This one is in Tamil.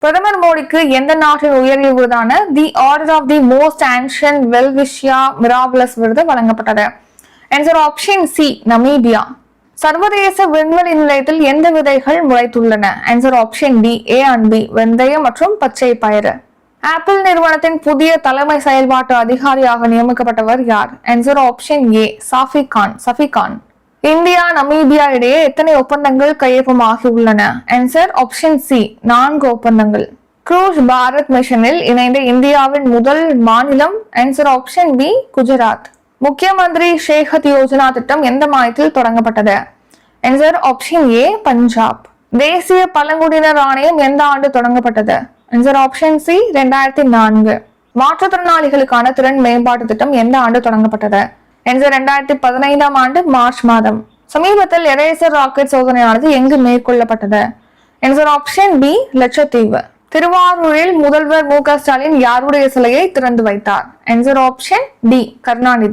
பிரதமர் மோடிக்கு எந்த நாட்டின் உயரிய விருதான the order of the most ancient welwitschia mirabilis விருது வழங்கப்பட்டது? Answer option C, Namibia. சர்வதேச விண்வெளி நிலையத்தில் எந்த விதைகள் முளைத்துள்ளன? Answer option D, A and B, வெந்தயம் மற்றும் பச்சை பயிறு. ஆப்பிள் நிறுவனத்தின் புதிய தலைமை செயல்பாட்டு அதிகாரியாக நியமிக்கப்பட்டவர் யார்? ஆன்சர் ஆப்ஷன் ஏ, சஃபிகான். இந்தியா நமீபியா இடையே எத்தனை ஒப்பந்தங்கள் கையொப்பமாகி உள்ளன? ஆன்சர் ஆப்ஷன் சி, 4 ஒப்பந்தங்கள். க்ரூஸ் பாரத் மிஷனில் இணைந்த இந்தியாவின் முதல் மாநிலம்? Answer option B, Gujarat. Mukhya Mantri Sehat Yojana திட்டம் எந்த மாநிலத்தில் தொடங்கப்பட்டது? Answer option A, Punjab. தேசிய பழங்குடியினர் ஆணையம் எந்த ஆண்டு தொடங்கப்பட்டது? Answer option C, 2004. மாற்றுத்திறனாளிகளுக்கான திறன் மேம்பாட்டு திட்டம் எந்த ஆண்டு தொடங்கப்பட்டது? ஆன்சர் 2015ஆம் ஆண்டு மார்ச் மாதம். சமீபத்தில் எரேசர் ராக்கெட் சோதனையானது எங்கு மேற்கொள்ளப்பட்டது? Answer option B, Lakshadweep. திருவாரூரில் முதல்வர் மு க ஸ்டாலின் யாருடைய சிலையை திறந்து வைத்தார்? Answer option D, Karunanidhi.